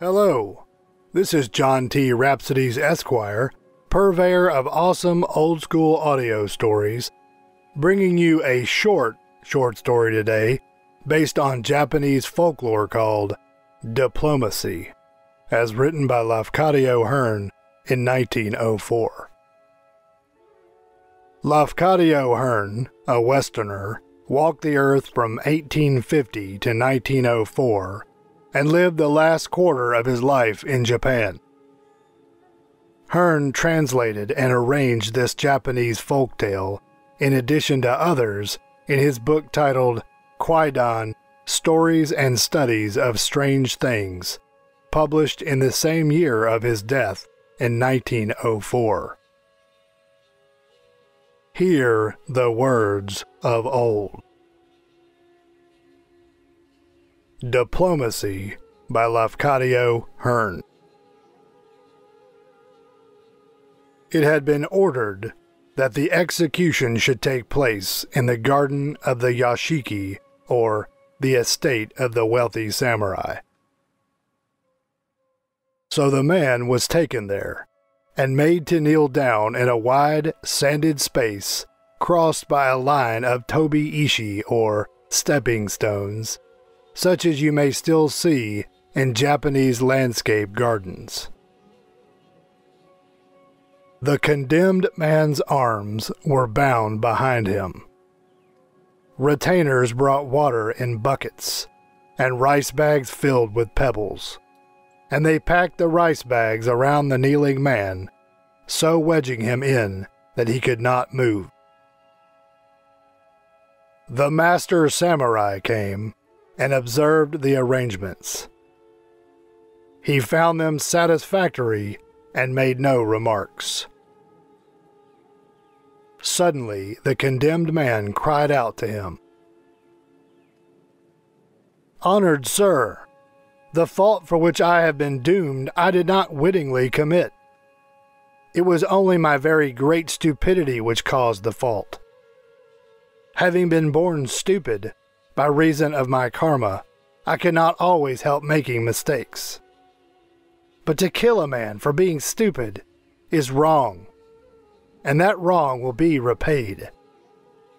Hello, this is John T. Rhapsodes Esquire, purveyor of awesome old-school audio stories, bringing you a short story today based on Japanese folklore called Diplomacy, as written by Lafcadio Hearn in 1904. Lafcadio Hearn, a Westerner, walked the earth from 1850 to 1904 and lived the last quarter of his life in Japan. Hearn translated and arranged this Japanese folktale, in addition to others, in his book titled Kwaidan, Stories and Studies of Strange Things, published in the same year of his death in 1904. Hear the words of old. Diplomacy by Lafcadio Hearn. It had been ordered that the execution should take place in the garden of the yashiki, or the estate of the wealthy samurai. So the man was taken there, and made to kneel down in a wide, sanded space, crossed by a line of tobi-ishi, or stepping stones, such as you may still see in Japanese landscape gardens. The condemned man's arms were bound behind him. Retainers brought water in buckets, and rice bags filled with pebbles, and they packed the rice bags around the kneeling man, so wedging him in that he could not move. The master samurai came and observed the arrangements. He found them satisfactory and made no remarks. Suddenly, the condemned man cried out to him, "Honored sir, the fault for which I have been doomed I did not wittingly commit. It was only my very great stupidity which caused the fault. Having been born stupid, by reason of my karma, I cannot always help making mistakes. But to kill a man for being stupid is wrong, and that wrong will be repaid.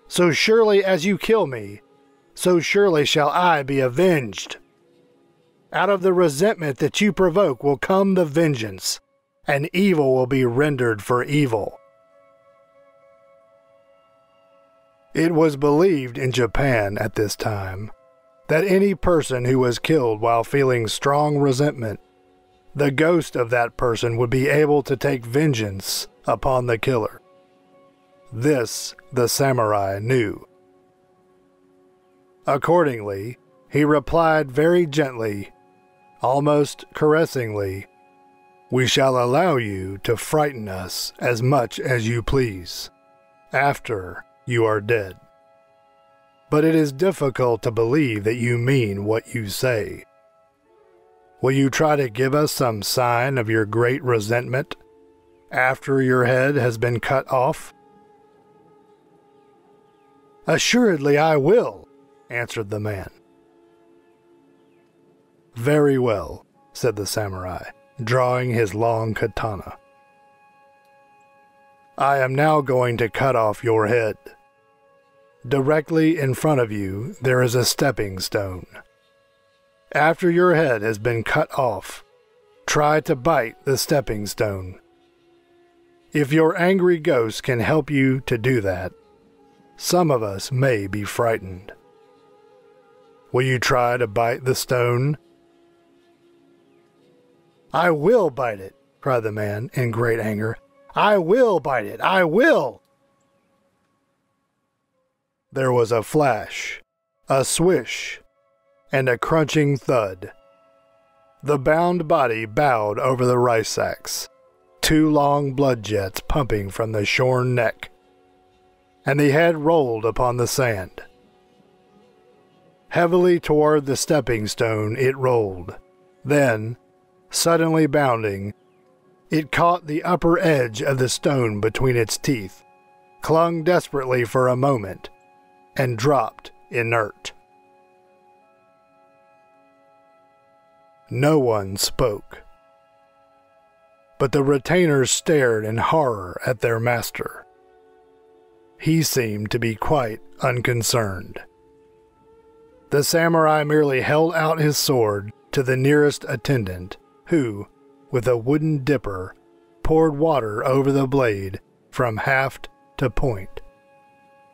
So surely as you kill me, so surely shall I be avenged. Out of the resentment that you provoke will come the vengeance, and evil will be rendered for evil." It was believed in Japan at this time that any person who was killed while feeling strong resentment, the ghost of that person would be able to take vengeance upon the killer. This the samurai knew. Accordingly, he replied very gently, almost caressingly, "We shall allow you to frighten us as much as you please, after you are dead. But it is difficult to believe that you mean what you say. Will you try to give us some sign of your great resentment after your head has been cut off?" "Assuredly I will," answered the man. "Very well," said the samurai, drawing his long katana. "I am now going to cut off your head. Directly in front of you there is a stepping stone. After your head has been cut off, try to bite the stepping stone. If your angry ghost can help you to do that, some of us may be frightened. Will you try to bite the stone?" "I will bite it," cried the man in great anger. "I will bite it! I will!" There was a flash, a swish, and a crunching thud. The bound body bowed over the rice sacks, two long blood jets pumping from the shorn neck, and the head rolled upon the sand. Heavily toward the stepping stone it rolled. Then, suddenly bounding, it caught the upper edge of the stone between its teeth, clung desperately for a moment, and dropped inert. No one spoke. But the retainers stared in horror at their master. He seemed to be quite unconcerned. The samurai merely held out his sword to the nearest attendant, who, with a wooden dipper, poured water over the blade from haft to point,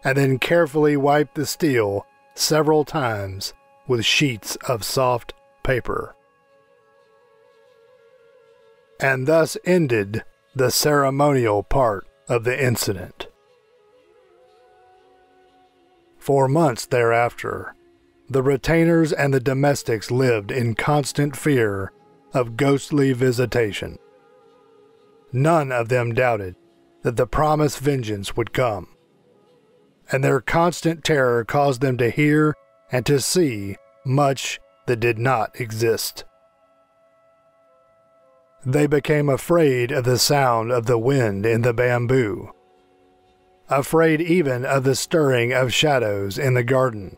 and then carefully wiped the steel several times with sheets of soft paper. And thus ended the ceremonial part of the incident. For months thereafter, the retainers and the domestics lived in constant fear of ghostly visitation. None of them doubted that the promised vengeance would come, and their constant terror caused them to hear and to see much that did not exist. They became afraid of the sound of the wind in the bamboo, afraid even of the stirring of shadows in the garden.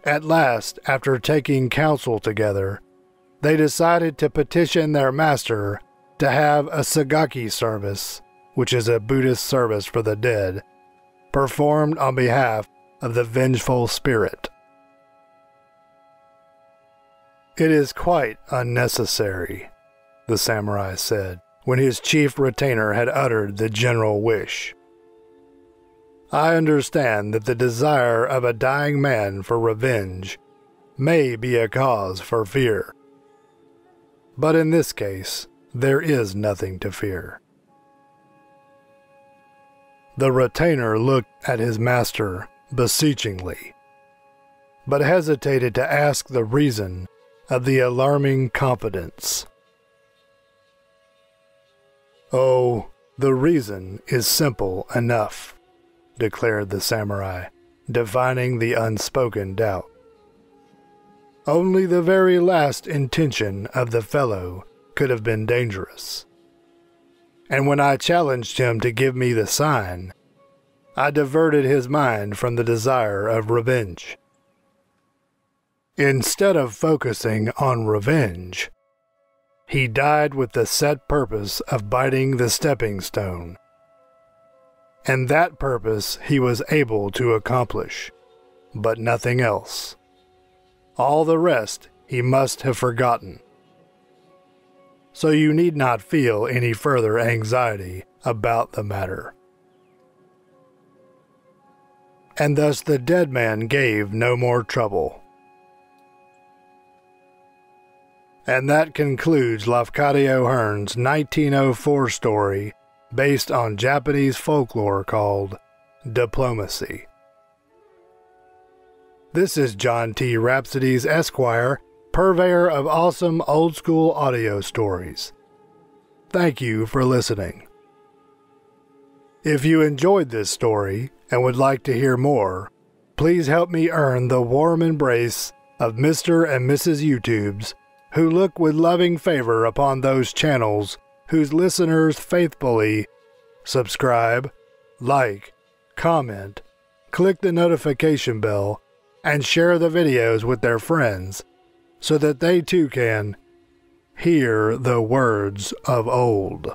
At last, after taking counsel together, they decided to petition their master to have a sagaki service, which is a Buddhist service for the dead, performed on behalf of the vengeful spirit. "It is quite unnecessary," the samurai said, when his chief retainer had uttered the general wish. "I understand that the desire of a dying man for revenge may be a cause for fear. But in this case, there is nothing to fear." The retainer looked at his master beseechingly, but hesitated to ask the reason of the alarming confidence. "Oh, the reason is simple enough," declared the samurai, divining the unspoken doubt. "Only the very last intention of the fellow could have been dangerous. And when I challenged him to give me the sign, I diverted his mind from the desire of revenge. Instead of focusing on revenge, he died with the set purpose of biting the stepping stone. And that purpose he was able to accomplish, but nothing else. All the rest he must have forgotten. So you need not feel any further anxiety about the matter." And thus the dead man gave no more trouble. And that concludes Lafcadio Hearn's 1904 story based on Japanese folklore called Diplomacy. This is John T. Rhapsodies, Esquire, purveyor of awesome old-school audio stories. Thank you for listening. If you enjoyed this story and would like to hear more, please help me earn the warm embrace of Mr. and Mrs. YouTubes who look with loving favor upon those channels whose listeners faithfully subscribe, like, comment, click the notification bell, and share the videos with their friends so that they too can hear the words of old.